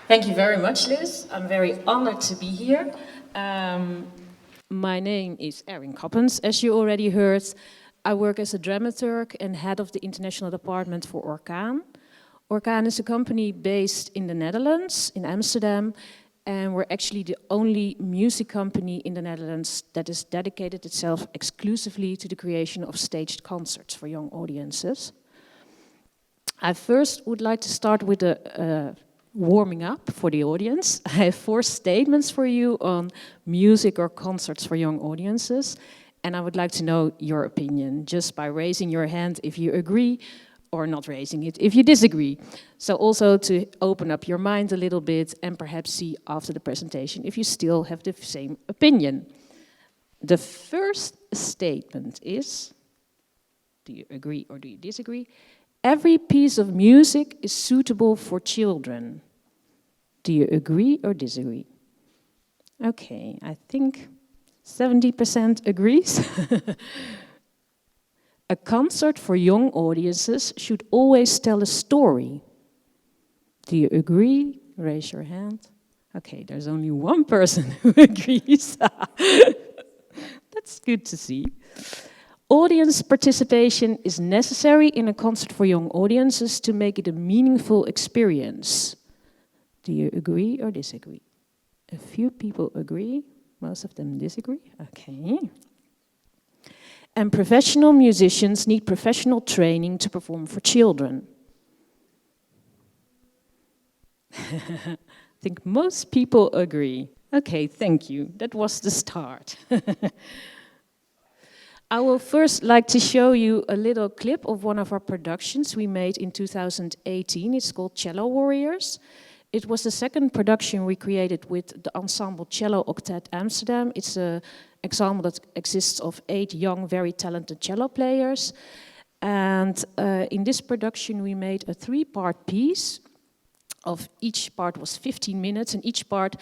Thank you very much, Liz. I'm very honored to be here. My name is Erin Coppens, as you already heard. I work as a dramaturg and head of the international department for Oorkaan. Oorkaan is a company based in the Netherlands, in Amsterdam, and we're actually the only music company in the Netherlands that has dedicated itself exclusively to the creation of staged concerts for young audiences. I first would like to start with a warming up for the audience. I have 4 statements for you on music or concerts for young audiences, and I would like to know your opinion just by raising your hand if you agree, or not raising it if you disagree. So also to open up your mind a little bit and perhaps see after the presentation if you still have the same opinion. The first statement is, do you agree or do you disagree? Every piece of music is suitable for children. Do you agree or disagree? Okay, I think 70% agrees. A concert for young audiences should always tell a story. Do you agree? Raise your hand. Okay, there's only one person who agrees. That's good to see. Audience participation is necessary in a concert for young audiences to make it a meaningful experience. Do you agree or disagree? A few people agree, most of them disagree. Okay. And professional musicians need professional training to perform for children. I think most people agree. Okay, thank you. That was the start. I will first like to show you a little clip of one of our productions we made in 2018. It's called Cello Warriors. It was the second production we created with the Ensemble Cello Octet Amsterdam. It's an ensemble that exists of 8 young, very talented cello players. And in this production we made a 3-part piece. Of each part was 15 minutes, and each part,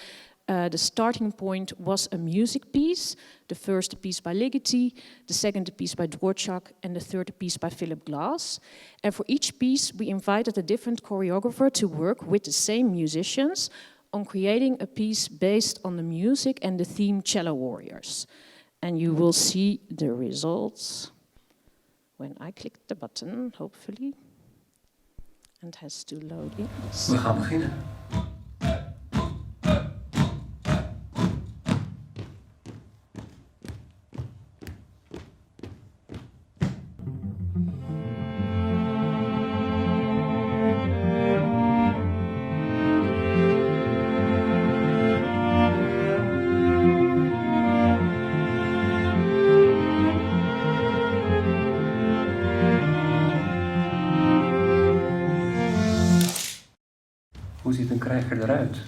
the starting point was a music piece. The first piece by Ligeti, the second piece by Dramaturg, and the third piece by Philip Glass. And for each piece, we invited a different choreographer to work with the same musicians on creating a piece based on the music and the theme Cello Warriors. And you will see the results when I click the button, hopefully. And it has to load in. We gaan beginnen. Hoe ziet een krijger eruit?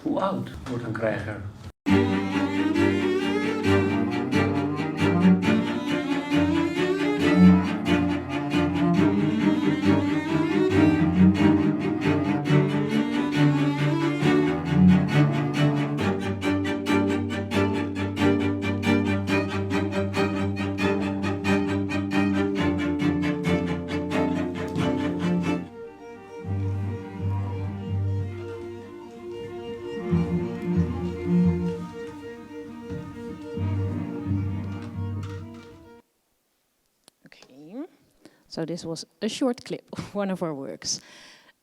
Hoe oud wordt een krijger? So this was a short clip of one of our works.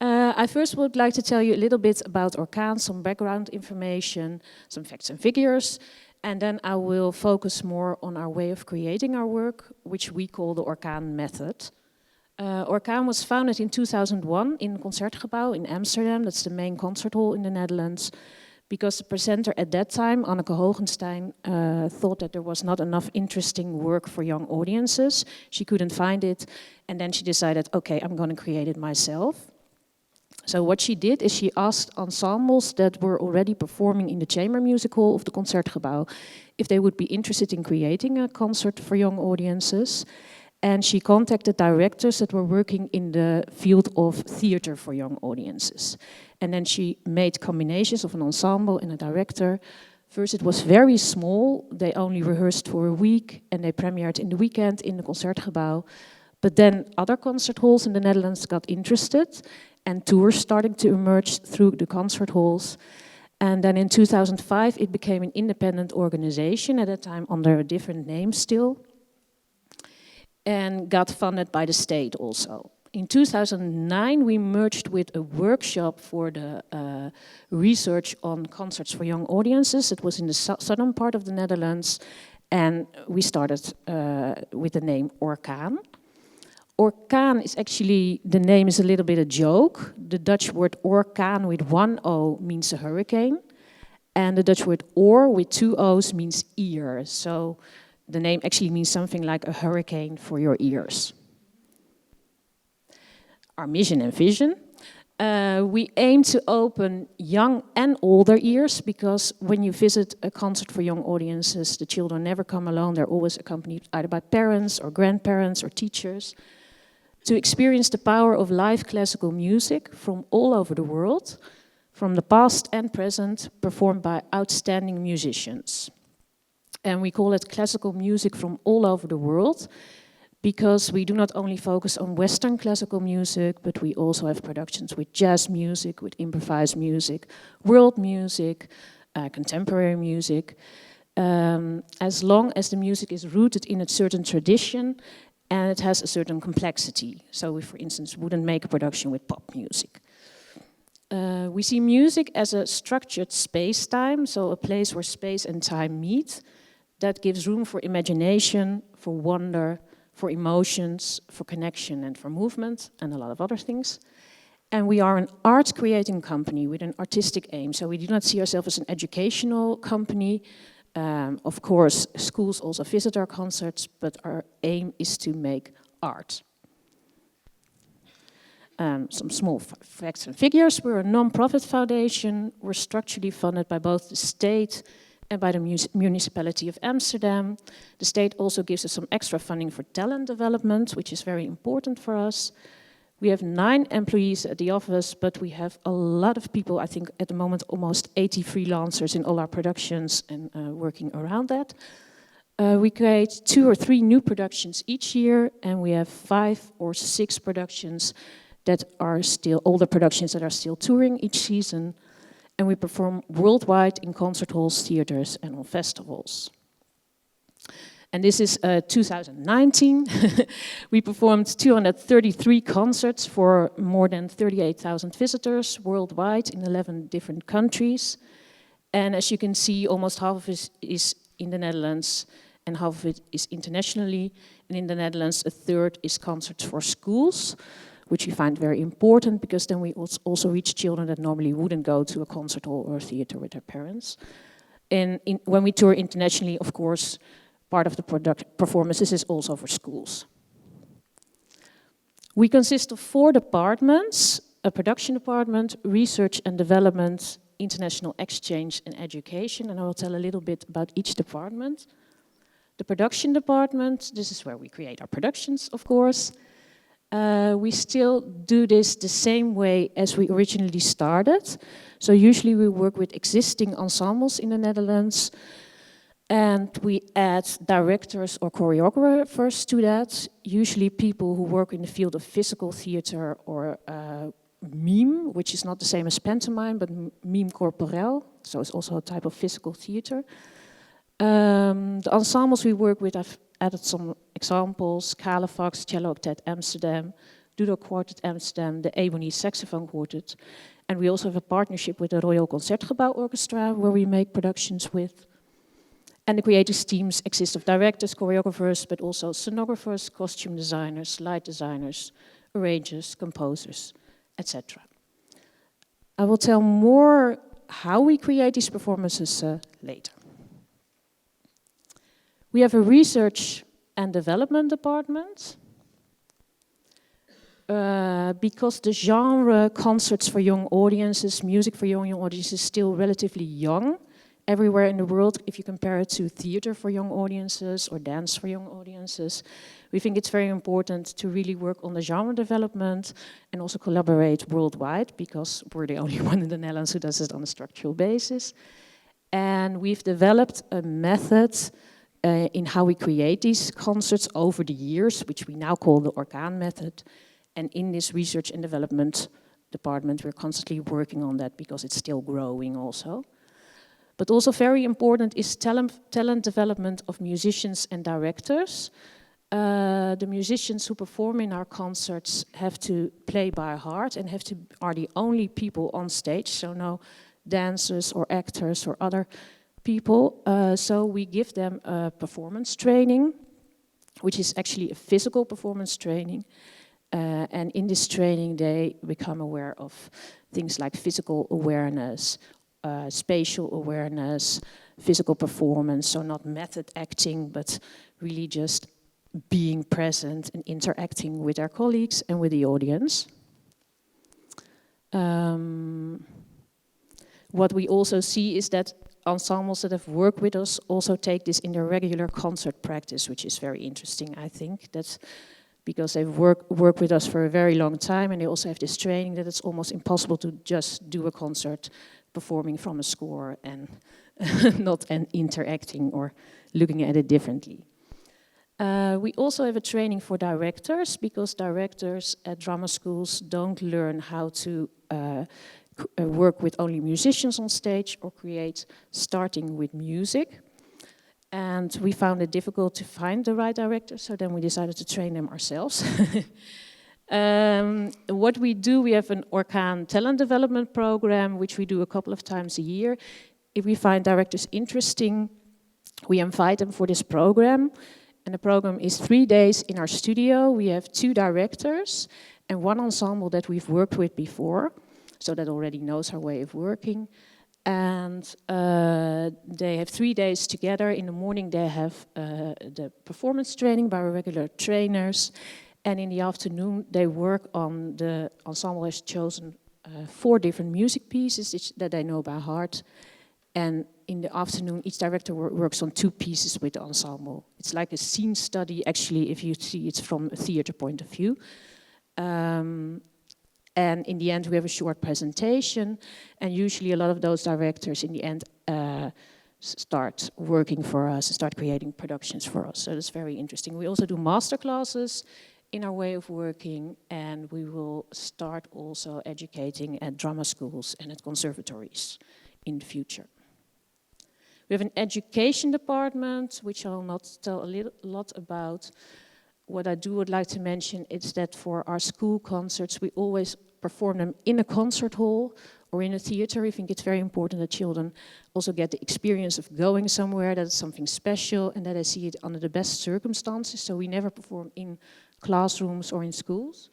I first would like to tell you a little bit about Oorkaan, some background information, some facts and figures, and then I will focus more on our way of creating our work, which we call the Oorkaan method. Oorkaan was founded in 2001 in Concertgebouw in Amsterdam. That's the main concert hall in the Netherlands. Because the presenter at that time, Anneke Hogenstein, thought that there was not enough interesting work for young audiences. She couldn't find it, and then she decided, okay, I'm going to create it myself. So what she did is she asked ensembles that were already performing in the chamber music hall of the Concertgebouw if they would be interested in creating a concert for young audiences. And she contacted directors that were working in the field of theater for young audiences. And then she made combinations of an ensemble and a director. First it was very small, they only rehearsed for a week and they premiered in the weekend in the Concertgebouw. But then other concert halls in the Netherlands got interested and tours starting to emerge through the concert halls. And then in 2005 it became an independent organization, at that time under a different name still, and got funded by the state also. In 2009 we merged with a workshop for the research on concerts for young audiences. It was in the southern part of the Netherlands, and we started with the name Oorkaan. Oorkaan is actually, the name is a little bit a joke. The Dutch word Oorkaan with one O means a hurricane, and the Dutch word oor with two O's means ear. So the name actually means something like a hurricane for your ears. Our mission and vision. We aim to open young and older ears, because when you visit a concert for young audiences, the children never come alone. They're always accompanied either by parents or grandparents or teachers, to experience the power of live classical music from all over the world, from the past and present, performed by outstanding musicians. And we call it classical music from all over the world, because we do not only focus on Western classical music, but we also have productions with jazz music, with improvised music, world music, contemporary music, as long as the music is rooted in a certain tradition and it has a certain complexity. So we, for instance, wouldn't make a production with pop music. We see music as a structured space-time, so a place where space and time meet, that gives room for imagination, for wonder, for emotions, for connection and for movement, and a lot of other things. And we are an art-creating company with an artistic aim, so we do not see ourselves as an educational company. Of course, schools also visit our concerts, but our aim is to make art. Some small facts and figures. We're a non-profit foundation. We're structurally funded by both the state and by the municipality of Amsterdam. The state also gives us some extra funding for talent development, which is very important for us. We have 9 employees at the office, but we have a lot of people, I think at the moment almost 80 freelancers in all our productions and working around that. We create 2 or 3 new productions each year, and we have 5 or 6 productions that are still, older productions that are still touring each season. And we perform worldwide in concert halls, theaters, and on festivals. And this is 2019. We performed 233 concerts for more than 38,000 visitors worldwide in 11 different countries. And as you can see, almost half of it is in the Netherlands and half of it is internationally. And in the Netherlands, a third is concerts for schools, which we find very important, because then we also reach children that normally wouldn't go to a concert hall or a theater with their parents. And when we tour internationally, of course, part of the performances is also for schools. We consist of 4 departments: a production department, research and development, international exchange and education, and I will tell a little bit about each department. The production department, this is where we create our productions, of course. We still do this the same way as we originally started. So usually we work with existing ensembles in the Netherlands, and we add directors or choreographers to that, usually people who work in the field of physical theater or mime, which is not the same as pantomime, but mime corporel, so it's also a type of physical theater. The ensembles we work with, I've added some examples: Calefax, Cello Octet Amsterdam, Dudo Quartet Amsterdam, the Ebony Saxophone Quartet. And we also have a partnership with the Royal Concertgebouw Orchestra, where we make productions with. And the creative teams exist of directors, choreographers, but also scenographers, costume designers, light designers, arrangers, composers, etc. I will tell more how we create these performances later. We have a research and development department. Because the genre concerts for young audiences, music for young audiences is still relatively young everywhere in the world, if you compare it to theater for young audiences or dance for young audiences, we think it's very important to really work on the genre development and also collaborate worldwide, because we're the only one in the Netherlands who does it on a structural basis. And we've developed a method in how we create these concerts over the years, which we now call the Oorkaan method. And in this research and development department, we're constantly working on that because it's still growing also. But also very important is talent development of musicians and directors. The musicians who perform in our concerts have to play by heart and are the only people on stage, so no dancers or actors or other people. So we give them a performance training, which is actually a physical performance training. And in this training, they become aware of things like physical awareness, spatial awareness, physical performance, so not method acting, but really just being present and interacting with our colleagues and with the audience. What we also see is that ensembles that have worked with us also take this in their regular concert practice, which is very interesting, I think. That's because they've worked with us for a very long time, and they also have this training that it's almost impossible to just do a concert performing from a score and not interacting or looking at it differently. We also have a training for directors, because directors at drama schools don't learn how to work with only musicians on stage or create starting with music. And we found it difficult to find the right director, so then we decided to train them ourselves. What we do, we have an Oorkaan talent development program, which we do a couple of times a year. If we find directors interesting, we invite them for this program. And the program is 3 days in our studio. We have 2 directors and 1 ensemble that we've worked with before, so that already knows our way of working. And they have 3 days together. In the morning they have the performance training by our regular trainers. And in the afternoon they work on, the ensemble has chosen 4 different music pieces that they know by heart. And in the afternoon each director works on 2 pieces with the ensemble. It's like a scene study, actually, if you see it from a theater point of view. And in the end, we have a short presentation, and usually a lot of those directors in the end start working for us, start creating productions for us. So that's very interesting. We also do masterclasses in our way of working, and we will start also educating at drama schools and at conservatories in the future. We have an education department, which I'll not tell a lot about. What I would like to mention is that for our school concerts, we always perform them in a concert hall or in a theater. We think it's very important that children also get the experience of going somewhere, that it's something special, and that they see it under the best circumstances. So we never perform in classrooms or in schools.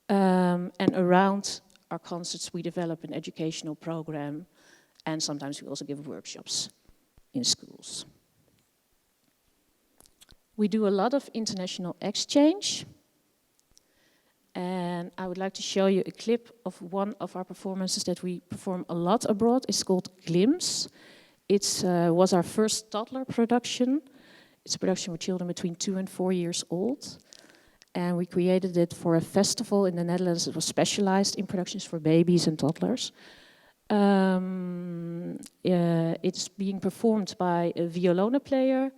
And around our concerts, we develop an educational program, and sometimes we also give workshops in schools. We do a lot of international exchange. And I would like to show you a clip of one of our performances that we perform a lot abroad. It's called Glimpse. It was our first toddler production. It's a production with children between 2 and 4 years old. And we created it for a festival in the Netherlands that was specialized in productions for babies and toddlers. It's being performed by a violone player,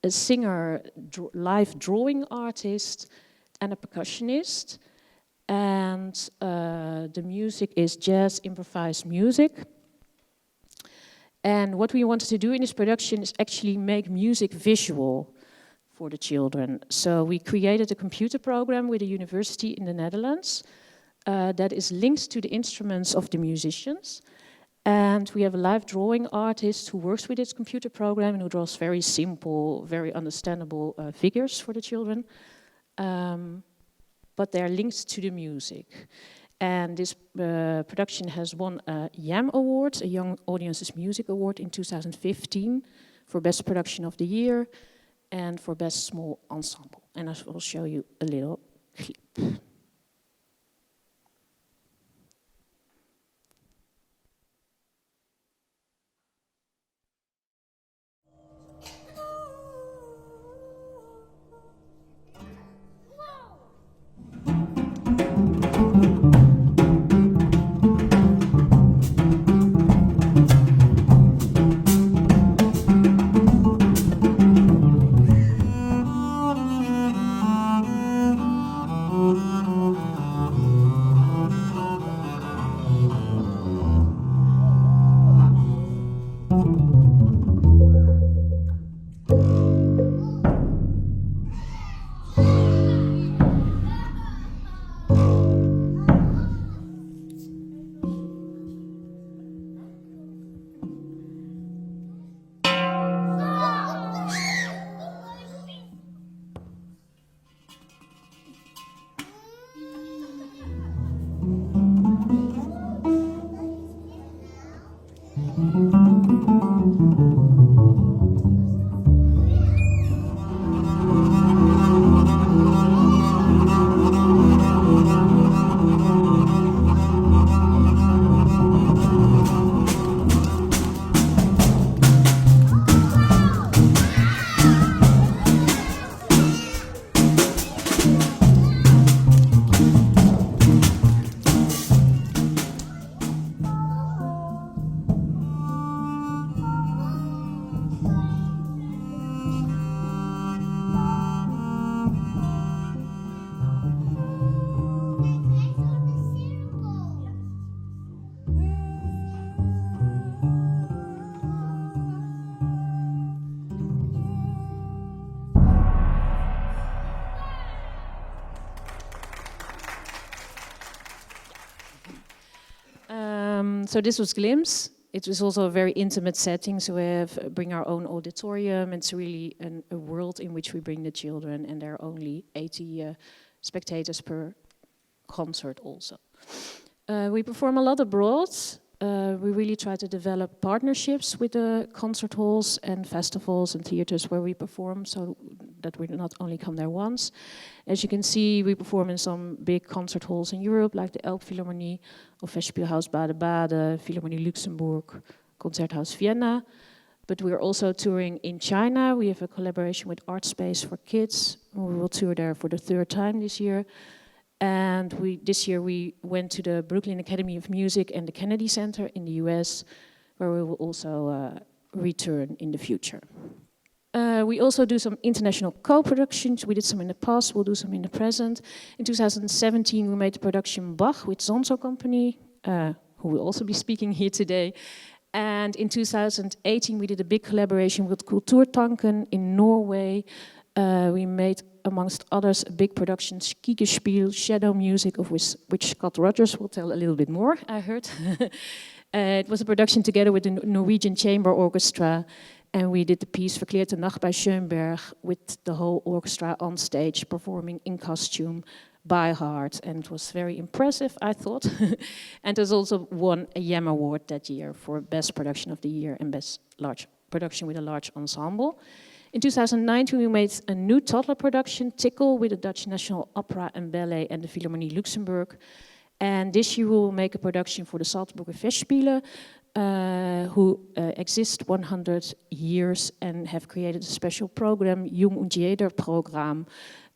a singer, live drawing artist, and a percussionist. And the music is jazz improvised music. And what we wanted to do in this production is actually make music visual for the children. So we created a computer program with a university in the Netherlands that is linked to the instruments of the musicians. And we have a live drawing artist who works with this computer program and who draws very simple, very understandable figures for the children. But they're linked to the music. And this production has won a YAMA Award, a Young Audiences Music Award in 2015 for Best Production of the Year and for Best Small Ensemble. And I will show you a little clip. So this was Glimpse. It was also a very intimate setting, so we bring our own auditorium. It's really a world in which we bring the children, and there are only 80 spectators per concert also. We perform a lot abroad. We really try to develop partnerships with the concert halls and festivals and theaters where we perform, so that we not only come there once. As you can see, we perform in some big concert halls in Europe, like the Elbphilharmonie of Festspielhaus Baden-Baden, Philharmonie Luxembourg, Concerthaus Vienna. But we're also touring in China. We have a collaboration with Art Space for Kids. We will tour there for the 3rd time this year. And this year we went to the Brooklyn Academy of Music and the Kennedy Center in the US, where we will also return in the future. We also do some international co-productions. We did some in the past, we'll do some in the present. In 2017 we made the production Bach with Zonzo Company, who will also be speaking here today. And in 2018 we did a big collaboration with Kulturtanken in Norway. We made, amongst others, a big production, Kiekespiel, Shadow Music, of which Scott Rogers will tell a little bit more, I heard. It was a production together with the Norwegian Chamber Orchestra, and we did the piece Verkleerde Nacht bij Schönberg with the whole orchestra on stage, performing in costume by heart, and it was very impressive, I thought. And it also won a YAMA award that year for Best Production of the Year and Best Large Production with a Large Ensemble. In 2019 we made a new toddler production, Tickle, with the Dutch National Opera and Ballet and the Philharmonie Luxembourg. And this year we will make a production for the Salzburger Festspiele, who exist 100 years and have created a special program, Jung und Jeder program,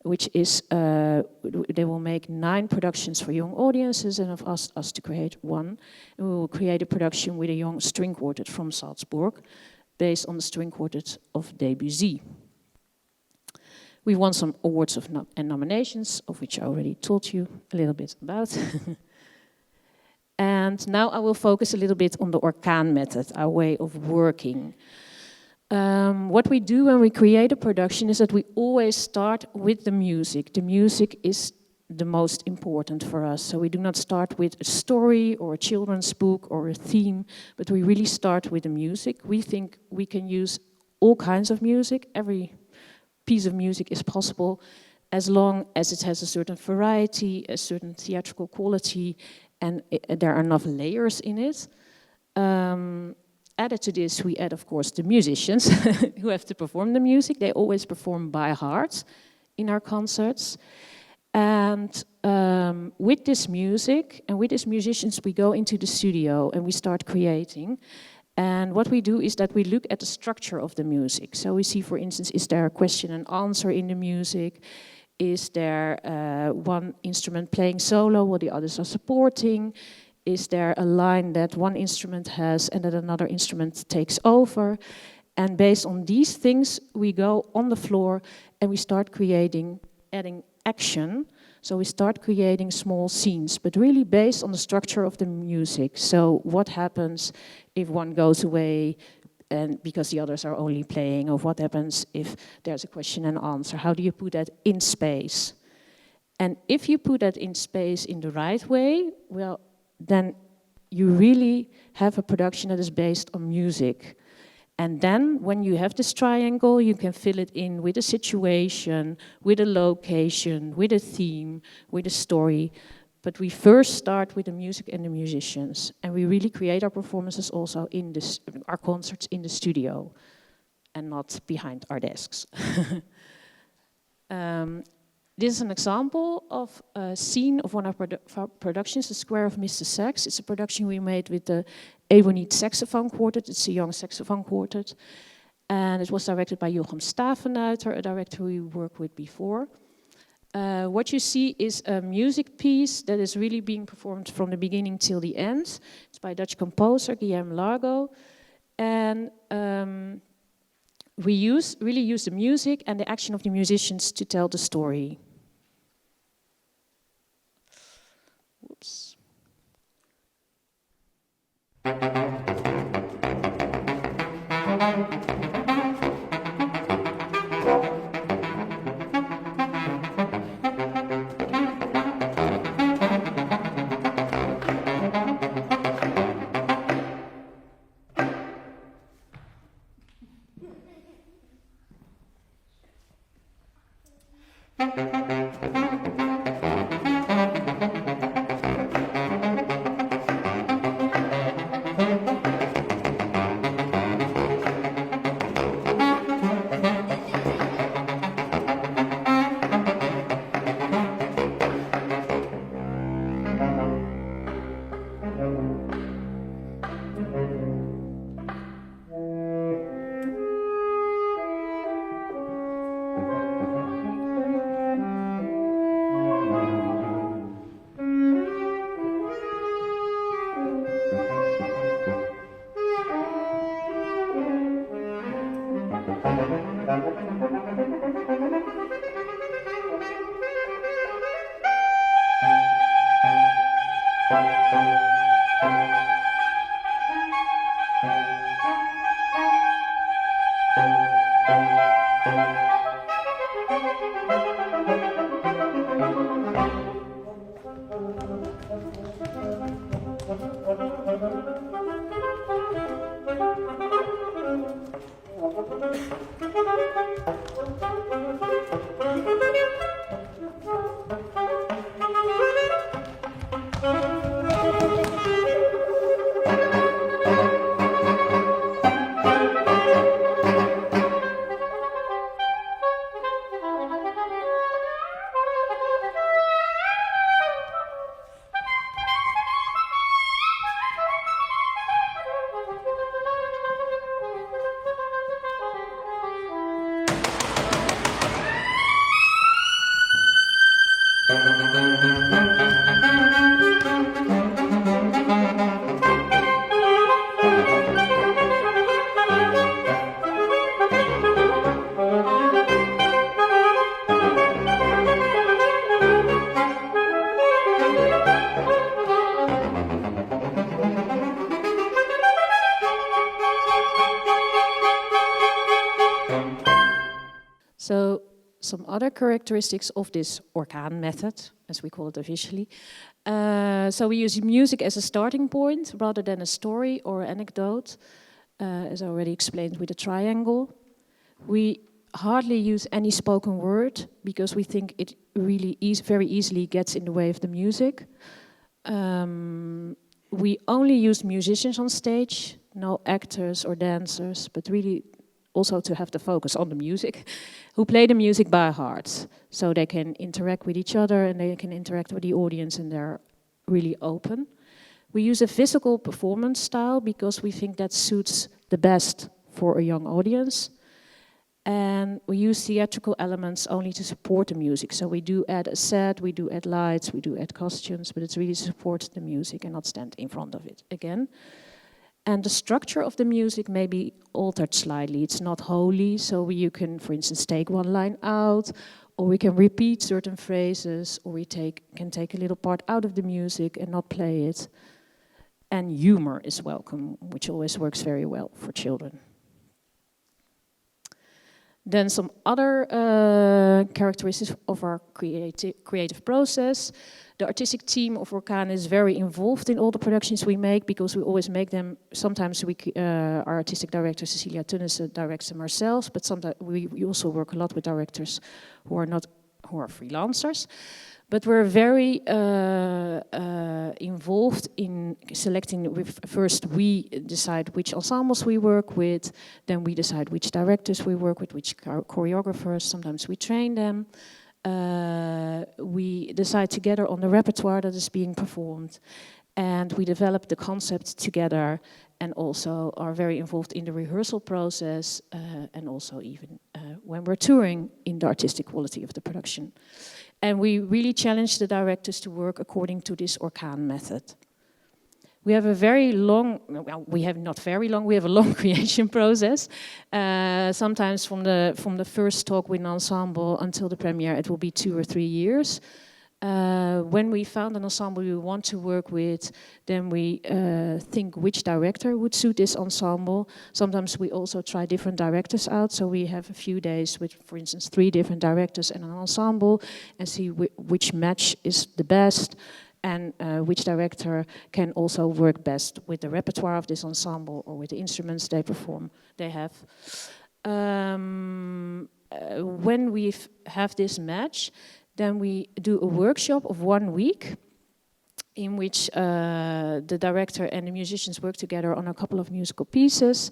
which is, they will make 9 productions for young audiences and have asked us to create one. And we will create a production with a young string quartet from Salzburg, based on the string quartet of Debussy. We won some awards and nominations, of which I already told you a little bit about. And now I will focus a little bit on the Oorkaan method, our way of working. What we do when we create a production is that we always start with the music. The music is the most important for us. So we do not start with a story or a children's book or a theme, but we really start with the music. We think we can use all kinds of music. Every piece of music is possible as long as it has a certain variety, a certain theatrical quality, and there are enough layers in it. Added to this, we add, of course, the musicians who have to perform the music. They always perform by heart in our concerts. And with this music and with these musicians, we go into the studio and we start creating. And what we do is that we look at the structure of the music. So we see, for instance, is there a question and answer in the music? Is there one instrument playing solo while the others are supporting? Is there a line that one instrument has and that another instrument takes over? And based on these things, we go on the floor and we start creating, adding action. So we start creating small scenes, but really based on the structure of the music. So what happens if one goes away and because the others are only playing, or what happens if there's a question and answer? How do you put that in space? And if you put that in space in the right way, well, then you really have a production that is based on music. And then when you have this triangle, you can fill it in with a situation, with a location, with a theme, with a story. But we first start with the music and the musicians. And we really create our performances also in this, our concerts in the studio and not behind our desks. This is an example of a scene of one of our productions, The Square of Mr. Sax. It's a production we made with the Ebonite Saxophone Quartet. It's a young saxophone quartet. And it was directed by Jochem Stavenuiter, a director we worked with before. What you see is a music piece that is really being performed from the beginning till the end. It's by a Dutch composer, Guillaume Largo. And we really use the music and the action of the musicians to tell the story. Whoops. So some other characteristics of this Oorkaan method, as we call it officially. So we use music as a starting point rather than a story or anecdote, as I already explained with the triangle. We hardly use any spoken word because we think it really very easily gets in the way of the music. We only use musicians on stage, no actors or dancers, but really also to have the focus on the music, who play the music by heart. So they can interact with each other and they can interact with the audience, and they're really open. We use a physical performance style because we think that suits the best for a young audience. And we use theatrical elements only to support the music. So we do add a set, we do add lights, we do add costumes, but it's really to support the music and not stand in front of it again. And the structure of the music may be altered slightly. It's not wholly, so you can, for instance, take one line out, or we can repeat certain phrases, or we can take a little part out of the music and not play it. And humor is welcome, which always works very well for children. Then some other characteristics of our creative process. The artistic team of Oorkaan is very involved in all the productions we make because we always make them. Sometimes our artistic director Cecilia Tunnissen directs them ourselves, but sometimes we also work a lot with directors who are freelancers. But we're very involved in selecting. First, we decide which ensembles we work with. Then we decide which directors we work with, which choreographers. Sometimes we train them. We decide together on the repertoire that is being performed. And we develop the concept together, and also are very involved in the rehearsal process, and also even when we're touring, in the artistic quality of the production. And we really challenge the directors to work according to this Oorkaan method. We have a very long, well, we have not very long, we have a long creation process. Sometimes from the first talk with an ensemble until the premiere, it will be 2 or 3 years. When we found an ensemble we want to work with, then we think which director would suit this ensemble. Sometimes we also try different directors out, so we have a few days with, for instance, 3 different directors and an ensemble, and see which match is the best, and which director can also work best with the repertoire of this ensemble or with the instruments they have. when we have this match, then we do a workshop of 1 week in which the director and the musicians work together on a couple of musical pieces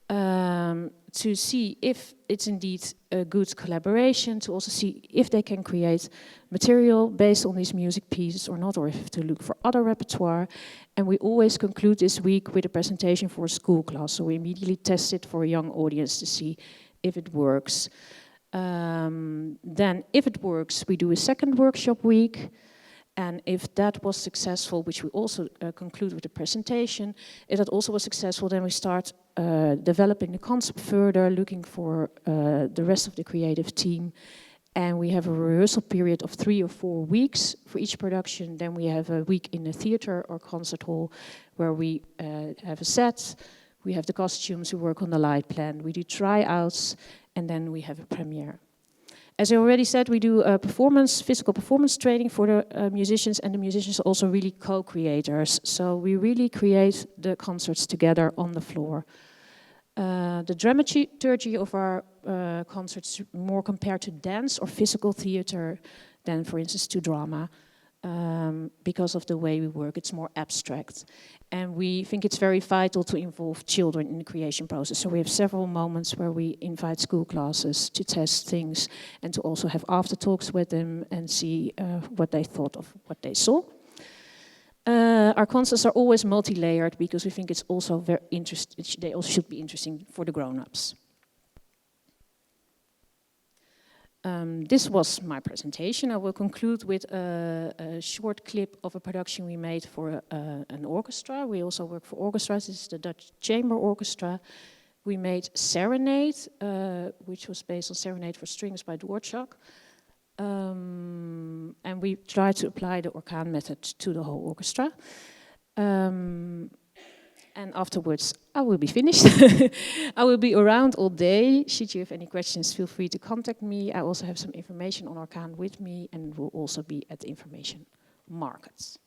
to see if it's indeed a good collaboration, to also see if they can create material based on these music pieces or not, or if to look for other repertoire. And we always conclude this week with a presentation for a school class. So we immediately test it for a young audience to see if it works. Then if it works, we do a second workshop week. And if that was successful, which we also conclude with the presentation, if that also was successful, then we start developing the concept further, looking for the rest of the creative team. And we have a rehearsal period of 3 or 4 weeks for each production. Then we have a week in a theater or concert hall where we have a set, we have the costumes, we work on the light plan, we do tryouts, and then we have a premiere. As I already said, we do physical performance training for the musicians, and the musicians are also really co-creators. So we really create the concerts together on the floor. The dramaturgy of our concerts is more compared to dance or physical theater than, for instance, to drama. Because of the way we work, it's more abstract. And we think it's very vital to involve children in the creation process. So we have several moments where we invite school classes to test things and to also have after talks with them and see what they thought of what they saw. Our concerts are always multi-layered because we think it's also very interesting. They also should be interesting for the grown-ups. This was my presentation. I will conclude with a short clip of a production we made for an orchestra. We also work for orchestras. This is the Dutch Chamber Orchestra. We made Serenade, which was based on Serenade for Strings by Dramaturg. And we tried to apply the Oorkaan method to the whole orchestra. And afterwards, I will be finished. I will be around all day. Should you have any questions, feel free to contact me. I also have some information on Oorkaan with me and will also be at the information markets.